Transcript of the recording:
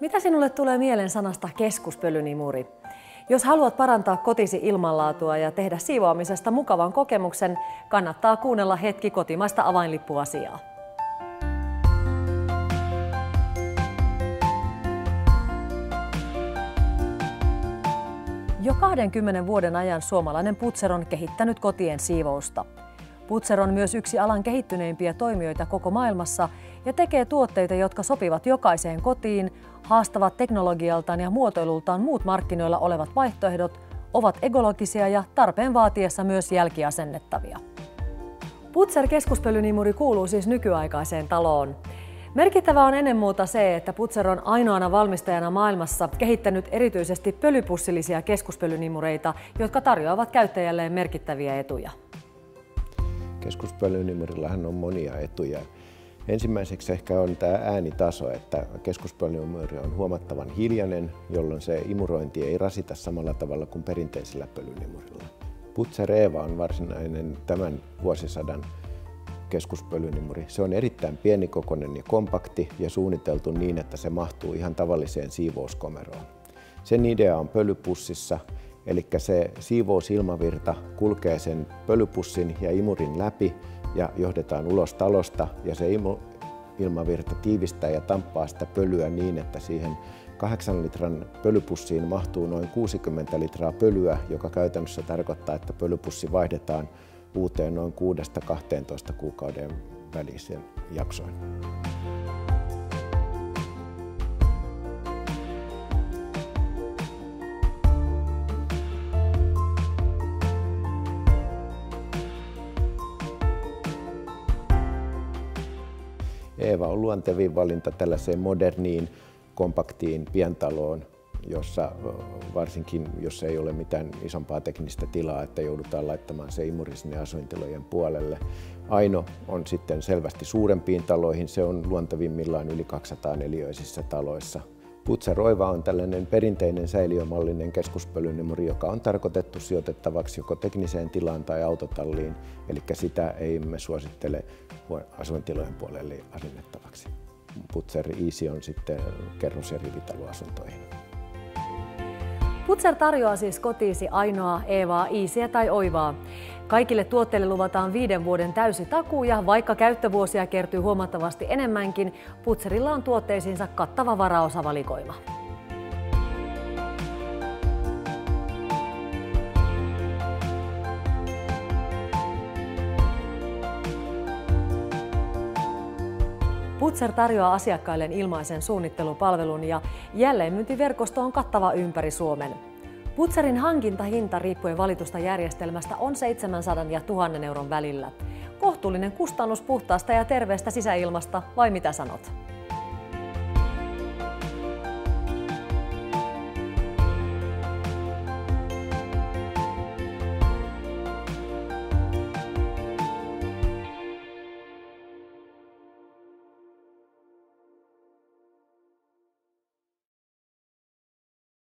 Mitä sinulle tulee mieleen sanasta keskuspölynimuri? Jos haluat parantaa kotisi ilmanlaatua ja tehdä siivoamisesta mukavan kokemuksen, kannattaa kuunnella hetki kotimaista avainlippuasiaa. Jo 20 vuoden ajan suomalainen Putzer on kehittänyt kotien siivousta. Putzer on myös yksi alan kehittyneimpiä toimijoita koko maailmassa ja tekee tuotteita, jotka sopivat jokaiseen kotiin, haastavat teknologialtaan ja muotoilultaan muut markkinoilla olevat vaihtoehdot, ovat ekologisia ja tarpeen vaatiessa myös jälkiasennettavia. Putzer keskuspölynimuri kuuluu siis nykyaikaiseen taloon. Merkittävää on ennen muuta se, että Putzer on ainoana valmistajana maailmassa kehittänyt erityisesti pölypussillisia keskuspölynimureita, jotka tarjoavat käyttäjälleen merkittäviä etuja. Keskuspölynimurillahan on monia etuja. Ensimmäiseksi ehkä on tämä äänitaso, että keskuspölynimuri on huomattavan hiljainen, jolloin se imurointi ei rasita samalla tavalla kuin perinteisellä pölynimurilla. Putzer EVA on varsinainen tämän vuosisadan keskuspölynimuri. Se on erittäin pienikokoinen ja kompakti ja suunniteltu niin, että se mahtuu ihan tavalliseen siivouskomeroon. Sen idea on pölypussissa, eli se siivousilmavirta kulkee sen pölypussin ja imurin läpi ja johdetaan ulos talosta, ja se ilmavirta tiivistää ja tamppaa sitä pölyä niin, että siihen 8 litran pölypussiin mahtuu noin 60 litraa pölyä, joka käytännössä tarkoittaa, että pölypussi vaihdetaan uuteen noin 6–12 kuukauden välisen jaksoin. EVA on luontevin valinta tällaiseen moderniin, kompaktiin pientaloon, jossa varsinkin jos ei ole mitään isompaa teknistä tilaa, että joudutaan laittamaan se imuri sinne asuintilojen puolelle. Aino on sitten selvästi suurempiin taloihin, se on luontevimmillaan yli 200 neliöisissä taloissa. Putzer EVA on tällainen perinteinen säiliömallinen keskuspölynimuri, joka on tarkoitettu sijoitettavaksi joko tekniseen tilaan tai autotalliin, eli sitä ei me suosittele asuintilojen puolelle asennettavaksi. Putzer Easy on sitten kerros- ja rivitaloasuntoihin. Putzer tarjoaa siis kotiisi ainoa EVAa, Easyä tai Oivaa. Kaikille tuotteille luvataan 5 vuoden täysi takuu, ja vaikka käyttövuosia kertyy huomattavasti enemmänkin, Putzerilla on tuotteisiinsa kattava varaosavalikoima. Putzer tarjoaa asiakkailleen ilmaisen suunnittelupalvelun, ja jälleenmyyntiverkosto on kattava ympäri Suomen. Putzerin hankintahinta riippuen valitusta järjestelmästä on 700 ja 1000 euron välillä. Kohtuullinen kustannus puhtaasta ja terveestä sisäilmasta, vai mitä sanot?